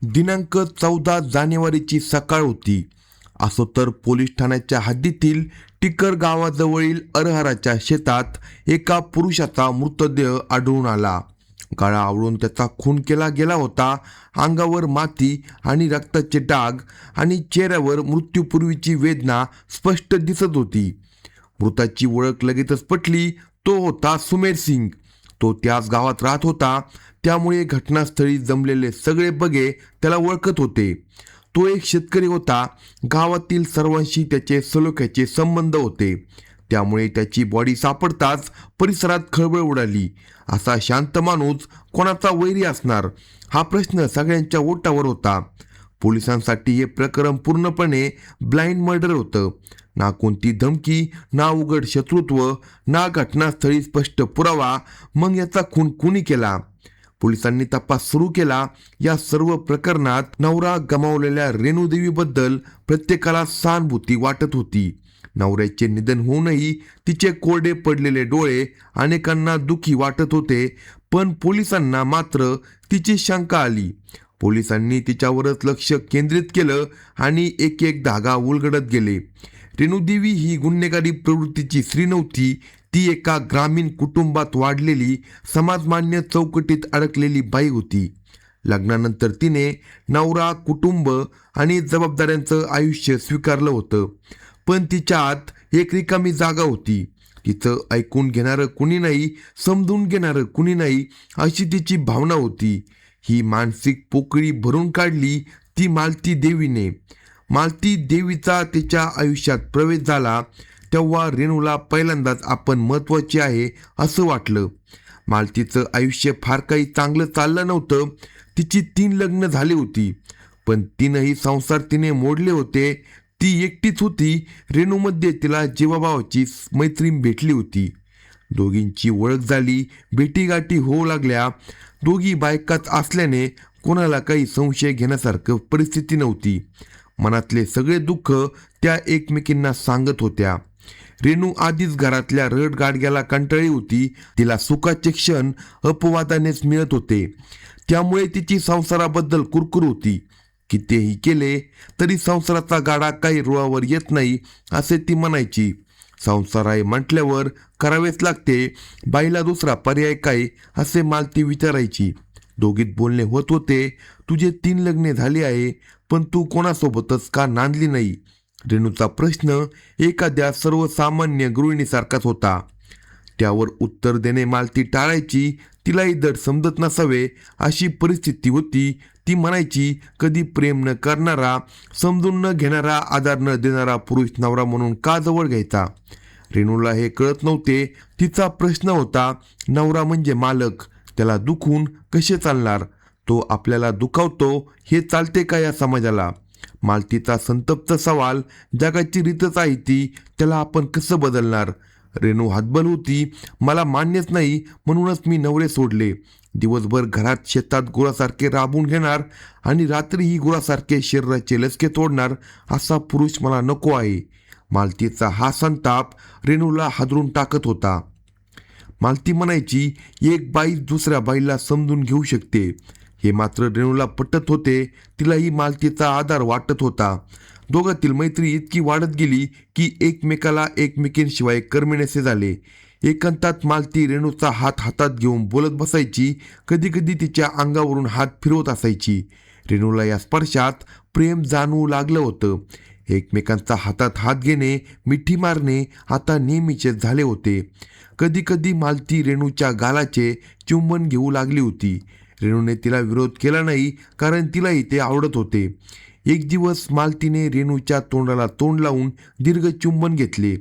दिनांक 14 जानेवारीची सकाळ होती. असो तर पोलीस ठाण्याच्या हद्दीतील टिकर गावाजवळील अरहराच्या शेतात एका पुरुषाचा मृतदेह आढळून आला. गळा आवळून त्याचा खून केला गेला होता. अंगावर माती आणि रक्ताचे डाग आणि चेहऱ्यावर मृत्यूपूर्वीची वेदना स्पष्ट दिसत होती. मृताची ओळख लगेचच पटली. तो होता सुमेर सिंग. तो त्याच गावात राहत होता, त्यामुळे घटनास्थळी जमलेले सगळे बघे त्याला ओळखत होते. तो एक शेतकरी होता. गावातील सर्वांशी त्याचे सलोख्याचे संबंध होते, त्यामुळे त्याची बॉडी सापडताच परिसरात खळबळ उडाली. असा शांत माणूस कोणाचा वैरी असणार, हा प्रश्न सगळ्यांच्या ओठावर होता. पोलिसांसाठी हे प्रकरण पूर्णपणे ब्लाइंड मर्डर होतं. ना कोणती धमकी, ना उघड शत्रुत्व, ना घटनास्थळी स्पष्ट पुरावा. मग याचा खून कुणी केला? पोलिसांनी तपास सुरू केला. या सर्व प्रकरणात नवरा गमावलेल्या रेणूदेवीबद्दल प्रत्येकाला सहानुभूती वाटत होती. नवऱ्याचे निधन होऊनही तिचे कोरडे पडलेले डोळे अनेकांना दुःखी वाटत होते. पण पोलिसांना मात्र तिची शंका आली. पोलिसांनी तिच्यावरच लक्ष केंद्रित केलं आणि एक एक धागा उलगडत गेले. रेणूदेवी ही गुन्हेगारी प्रवृत्तीची स्त्री नव्हती. ती एका ग्रामीण कुटुंबात वाढलेली, समाजमान्य चौकटीत अडकलेली बाई होती. लग्नानंतर तिने नवरा, कुटुंब आणि जबाबदाऱ्यांचं आयुष्य स्वीकारलं होतं. पण तिच्या आत एक रिकामी जागा होती. तिचं ऐकून घेणारं कुणी नाही, समजून घेणारं कुणी नाही, अशी तिची भावना होती. ही मानसिक पोकळी भरून काढली ती मालती देवीने. मालती देवीचा तिच्या आयुष्यात प्रवेश झाला तेव्हा रेणूला पहिल्यांदाच आपण महत्त्वाची आहे असं वाटलं. मालतीचं आयुष्य फार काही चांगलं चाललं नव्हतं. तिची 3 लग्न झाली होती, पण 3ही संसार तिने मोडले होते. ती एकटीच होती. रेणूमध्ये तिला जीवाभावाची मैत्रीण भेटली होती. दोघींची ओळख झाली, भेटीगाठी होऊ लागल्या. दोघी बायकाच असल्याने कोणाला काही संशय घेण्यासारखं परिस्थिती नव्हती. मनातले सगळे दुःख त्या एकमेकींना सांगत होत्या. रेणू आधीच घरातल्या रडगाडग्याला कंटाळली होती. तिला सुखाचे क्षण अपवादानेच मिळत होते, त्यामुळे तिची संसाराबद्दल कुरकुर होती. कितीही केले तरी संसाराचा गाडा काही रुळावर येत नाही असे ती म्हणायची. संसार आहे म्हटल्यावर करावेच लागते, बाईला दुसरा पर्याय काय असे मालती विचारायची. दोघीत बोलणे होत होते. तुझे 3 लग्ने झाली आहे, पण तू कोणासोबतच का नांदली नाही? रेणूचा प्रश्न एखाद्या सर्वसामान्य गृहिणीसारखाच होता. त्यावर उत्तर देणे मालती टाळायची. तिलाही धड समजत नसावे अशी परिस्थिती होती. ती म्हणायची, कधी प्रेम न करणारा, समजून न घेणारा, आधार न देणारा पुरुष नवरा म्हणून का जवळ घ्यायचा? रेणूला हे कळत नव्हते. तिचा प्रश्न होता, नवरा म्हणजे मालक, त्याला दुखून कसे चालणार? तो आपल्याला दुखावतो हे चालते का या समाजाला? मालतीचा संतप्त सवाल, जगाची रीतच आहे ती, त्याला आपण कसं बदलणार? रेणू हातबल होती. मला मान्यच नाही म्हणूनच मी नवरे सोडले. दिवसभर घरात शेतात गुरासारखे राबून घेणार आणि रात्रीही गुरासारखे शरीराचे लचके तोडणार असा पुरुष मला नको आहे. मालतीचा हा संताप रेणूला हादरून टाकत होता. मालती म्हणायची, एक बाई दुसऱ्या बाईला समजून घेऊ शकते हे मात्र रेणूला पटत होते. तिलाही मालतीचा आधार वाटत होता. दोघातील मैत्री इतकी वाढत गेली की एकमेकाला एकमेकींशिवाय करमेनेसे झाले. एकांतात मालती रेणूचा हात हातात घेऊन बोलत बसायची. कधी कधी तिच्या अंगावरून हात फिरवत असायची. रेणूला या स्पर्शात प्रेम जाणवू लागलं होतं. एकमेकांचा हातात हात घेणे, मिठी मारणे आता नेहमीचे झाले होते. कधी कधी मालती रेणूच्या गालाचे चुंबन घेऊ लागली होती. रेणूने तिला विरोध केला नाही, कारण तिलाही ते आवडत होते. एक दिवस मालतीने रेणूच्या तोंडाला तोंड लावून दीर्घ चुंबन घेतले.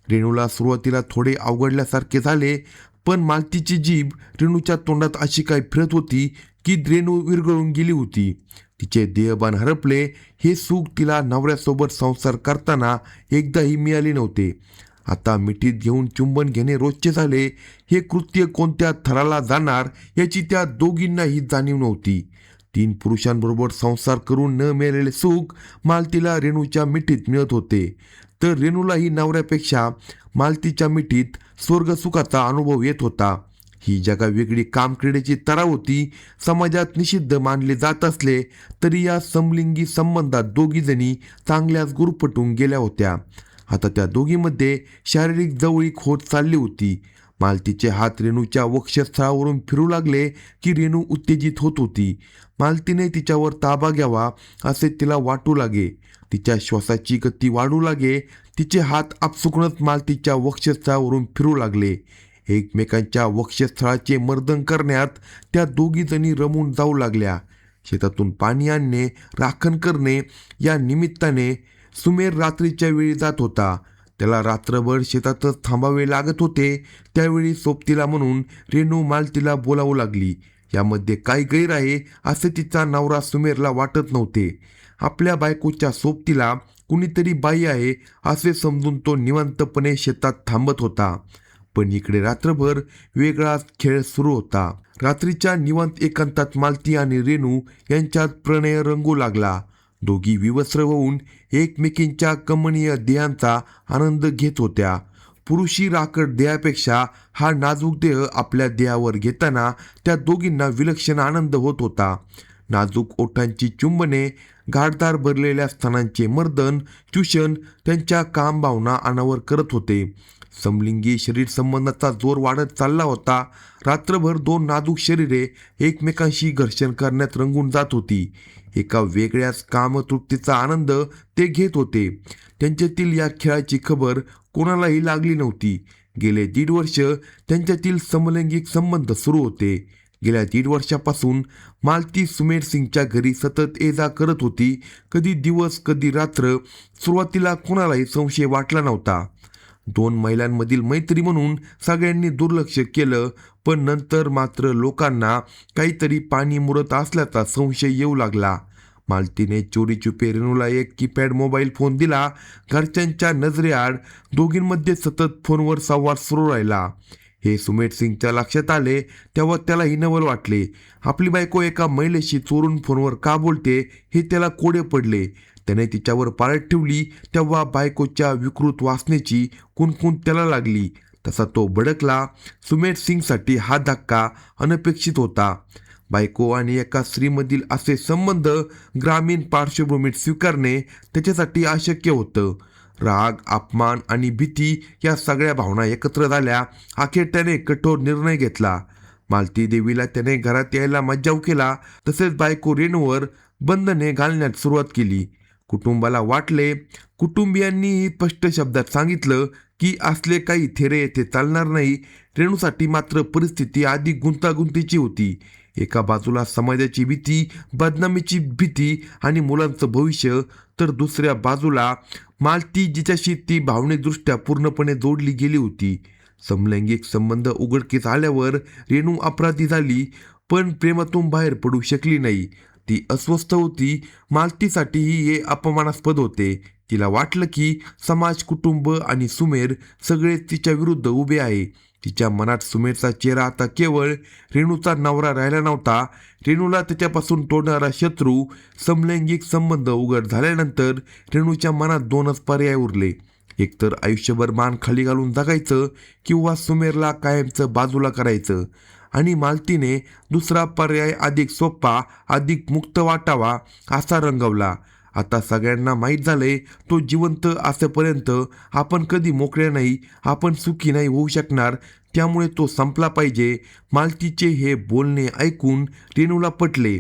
रेणूला सुरुवातीला थोडे अवघडल्यासारखे झाले, पण मालतीची जीभ रेणूच्या तोंडात अशी काय फिरत होती की रेणू विरघळून गेली होती. तिचे देहभान हरपले. हे सुख तिला नवऱ्यासोबत संसार करताना एकदाही मिळाले नव्हते. आता मिठीत घेऊन चुंबन घेणे रोजचे झाले. हे कृत्य कोणत्या थराला जाणार याची त्या दोघींनाही जाणीव नव्हती. 3 पुरुषांबरोबर संसार करून न मिळालेले सुख मालतीला रेणूच्या मिठीत मिळत होते, तर रेणूलाही नवऱ्यापेक्षा मालतीच्या मिठीत स्वर्गसुखाचा अनुभव येत होता. ही जगावेगळी कामक्रीडेची तरा होती. समाजात निषिद्ध मानले जात असले तरी या समलिंगी संबंधात दोघीजणी चांगल्याच गुरफटून गेल्या होत्या. आता त्या दोघींमध्ये शारीरिक जवळीक होत चालली होती. मालतीचे हात रेणूच्या वक्षस्थळावरून फिरू लागले की रेणू उत्तेजित होत होती. मालतीने तिच्यावर ताबा घ्यावा असे तिला वाटू लागे. तिच्या श्वासाची गती वाढू लागे. तिचे हात आपसुकूनच मालतीच्या वक्षस्थळावरून फिरू लागले. एकमेकांच्या वक्षस्थळाचे मर्दन करण्यात त्या दोघीजणी रमून जाऊ लागल्या. शेतातून पाणी आणणे, राखण करणे या निमित्ताने सुमेर रात्रीच्या वेळी जात होता. त्याला रात्रभर शेतातच थांबावे लागत होते. त्यावेळी सोबतीला म्हणून रेणू मालतीला बोलावू लागली. यामध्ये काय गैर आहे असे तिचा नवरा सुमेरला वाटत नव्हते. आपल्या बायकोच्या सोबतीला कुणीतरी बाई आहे असे समजून तो निवांतपणे शेतात थांबत होता. पण इकडे रात्रभर वेगळाच खेळ सुरू होता. रात्रीच्या निवांत एकांतात मालती आणि रेणू यांच्यात प्रणय रंगू लागला. दोघी विवस्त्र होऊन एकमेकींच्या कमनीय देहांचा आनंद घेत होत्या. पुरुषी राकड देहापेक्षा हा नाजूक देह आपल्या देहावर घेताना त्या दोघींना विलक्षण आनंद होत होता. नाजूक ओठांची चुंबने, गाढदार भरलेल्या स्तनांचे मर्दन, चुषण त्यांच्या काम भावना अनावर करत होते. समलिंगी शरीर संबंधाचा जोर वाढत चालला होता. रात्रभर दोन नाजूक शरीरे एकमेकांशी घर्षण करण्यात रंगून जात होती. एका वेगळ्याच कामतृप्तीचा आनंद ते घेत होते. त्यांच्यातील या खेळाची खबर कोणालाही लागली नव्हती. गेले 1.5 वर्ष त्यांच्यातील समलैंगिक संबंध सुरू होते. गेल्या 1.5 वर्षापासून मालती सुमेर सिंगच्या घरी सतत ये-जा करत होती. कधी दिवस कधी रात्र. सुरुवातीला कोणालाही संशय वाटला नव्हता. 2 महिलांमधील मैत्री म्हणून सगळ्यांनी दुर्लक्ष केलं. पण नंतर मात्र लोकांना काहीतरी पाणी मुरत असल्याचा संशय येऊ लागला. मालतीने चोरीचुपे रेणूला एक कीपॅड मोबाईल फोन दिला. घरच्यांच्या नजरेआड दोघींमध्ये सतत फोनवर संवाद सुरू राहिला. हे सुमेर सिंगच्या लक्षात आले तेव्हा त्यालाही नवल वाटले. आपली बायको एका महिलेशी चोरून फोनवर का बोलते हे त्याला कोडे पडले. त्याने तिच्यावर पाळत ठेवली तेव्हा बायकोच्या विकृत वासनेची कुणकुण त्याला लागली. तसा तो भडकला. सुमेर सिंगसाठी हा धक्का अनपेक्षित होता. बायको आणि एका स्त्रीमधील असे संबंध ग्रामीण पार्श्वभूमीत स्वीकारणे त्याच्यासाठी अशक्य होतं. राग, अपमान आणि भीती या सगळ्या भावना एकत्र झाल्या. अखेर त्याने कठोर निर्णय घेतला. मालती देवीला त्याने घरात यायला मज्जाव केला. तसेच बायको रेणूवर बंधने घालण्यास सुरुवात केली. कुटुंबाला वाटले. कुटुंबियांनीही स्पष्ट शब्दात सांगितलं की असले काही थेरे येथे चालणार नाही. रेणूसाठी मात्र परिस्थिती अधिक गुंतागुंतीची होती. एका बाजूला समाजाची भीती, बदनामीची भीती आणि मुलांचं भविष्य, तर दुसऱ्या बाजूला मालती जिच्याशी ती भावनिकदृष्ट्या पूर्णपणे जोडली गेली होती. समलैंगिक संबंध उघडकीस आल्यावर रेणू अपराधी झाली. पण प्रेमातून बाहेर पडू शकली नाही. ती अस्वस्थ होती. मालतीसाठीही हे अपमानास्पद होते. तिला वाटलं की समाज, कुटुंब आणि सुमेर सगळे तिच्या विरुद्ध उभे आहे. तिच्या मनात सुमेरचा चेहरा आता केवळ रेणूचा नवरा राहिला नव्हता. रेणूला त्याच्यापासून तोडणारा शत्रू. समलैंगिक संबंध उघड झाल्यानंतर रेणूच्या मनात 2च पर्याय उरले. एकतर आयुष्यभर मान खाली घालून जगायचं किंवा सुमेरला कायमचं बाजूला करायचं. आणि मालतीने दुसरा पर्याय अधिक सोपा, अधिक मुक्त वाटावा असा रंगवला. आता सगळ्यांना माहीत झालंय तो जिवंत असेपर्यंत आपण कधी मोकळे नाही, आपण सुखी नाही होऊ शकणार. त्यामुळे तो संपला पाहिजे. मालतीचे हे बोलणे ऐकून रेणूला पटले.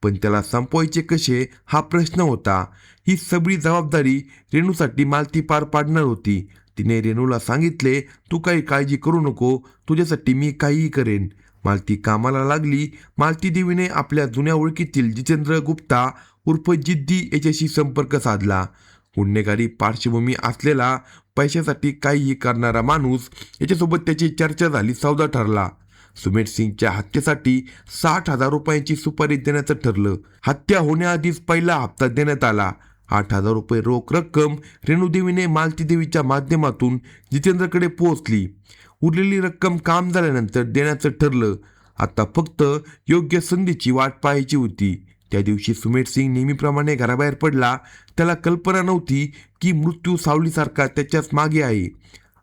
पण त्याला संपवायचे कसे हा प्रश्न होता. ही सगळी जबाबदारी रेणूसाठी मालती पार पाडणार होती. तिने रेणूला सांगितले, तू काही काळजी करू नको, तुझ्यासाठी मी काहीही करेन. मालती कामाला लागली. मालती देवीने आपल्या जुन्या ओळखीतील जितेंद्र गुप्ता उर्फ जिद्दी याच्याशी संपर्क साधला. गुन्हेगारी पार्श्वभूमी असलेला, पैशासाठी काहीही करणारा माणूस. याच्यासोबत त्याची चर्चा झाली. सौदा ठरला. सुमेर सिंगच्या हत्येसाठी 60,000 रुपयांची सुपारी देण्याचं ठरलं. हत्या होण्याआधीच पहिला हप्ता देण्यात आला. 8,000 रुपये रोख रक्कम रेणूदेवीने मालती देवीच्या माध्यमातून जितेंद्रकडे पोहोचली. उरलेली रक्कम काम झाल्यानंतर देण्याचं ठरलं. आता फक्त योग्य संधीची वाट पाहायची होती. त्या दिवशी सुमेर सिंग नेहमीप्रमाणे घराबाहेर पडला. त्याला कल्पना नव्हती की मृत्यू सावलीसारखा त्याच्याच मागे आहे.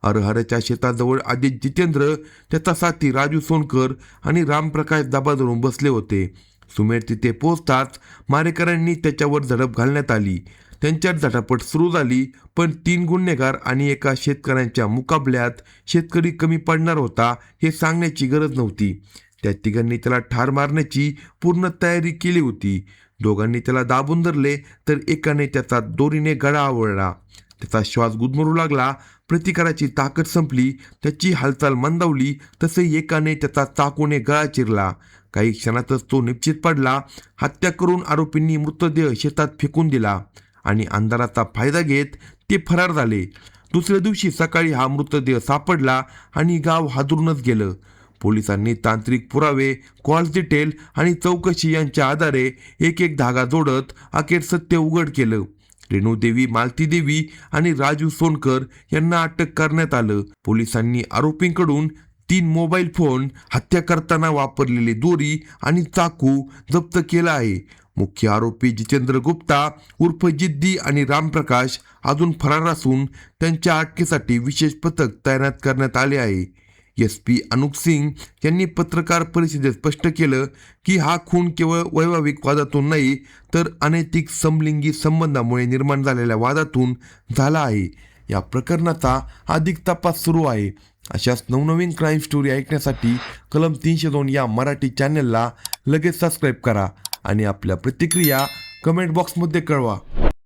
अरहराच्या शेताजवळ आदित्य जितेंद्र, त्याचा साथी राजू सोनकर आणि रामप्रकाश दाबा धरून बसले होते. सुमेर तिथे पोहोचताच मारेकऱ्यांनी त्याच्यावर झडप घालण्यात आली. त्यांच्यात झटापट सुरू झाली, पण 3 गुन्हेगार आणि एका शेतकऱ्यांच्या मुकाबल्यात शेतकरी कमी पडणार होता हे सांगण्याची गरज नव्हती. त्या तिघांनी त्याला ठार मारण्याची पूर्ण तयारी केली होती. दोघांनी त्याला दाबून धरले तर एकाने त्याचा दोरीने गळा आवळला. त्याचा श्वास गुदमरू लागला. प्रतिकाराची ताकद संपली. त्याची हालचाल मंदावली. तसे एकाने त्याचा चाकूने गळा चिरला. काही क्षणातच तो निश्चित पडला. हत्या करून आरोपींनी मृतदेह शेतात फेकून दिला आणि अंधाराचा फायदा घेत ते फरार झाले. दुसऱ्या दिवशी सकाळी हा मृतदेह सापडला आणि गाव हादरूनच गेलं. पोलिसांनी तांत्रिक पुरावे, कॉल डिटेल आणि चौकशी यांच्या आधारे एक धागा जोडत अखेर सत्य उघड केलं. रेणूदेवी, मालती देवी आणि राजू सोनकर यांना अटक करण्यात आलं. पोलिसांनी आरोपींकडून 3 मोबाईल फोन, हत्या करताना वापरलेली दोरी आणि चाकू जप्त केला आहे. मुख्य आरोपी जितेंद्र गुप्ता उर्फ जिद्दी आणि रामप्रकाश अजून फरार असून त्यांच्या अटकेसाठी विशेष पथक तैनात करण्यात आले आहे. SP अनुप सिंग यांनी पत्रकार परिषदेत स्पष्ट केलं की हा खून केवळ वैवाहिक वादातून नाही तर अनैतिक समलिंगी संबंधामुळे निर्माण झालेल्या वादातून झाला आहे. या प्रकरणाचा अधिक तपास सुरू आहे. अशाच नवनवीन क्राईम स्टोरी ऐकण्यासाठी कलम 302 या मराठी चॅनलला लगेच सबस्क्राईब करा आणि आपल्या प्रतिक्रिया कमेंट बॉक्समध्ये कळवा.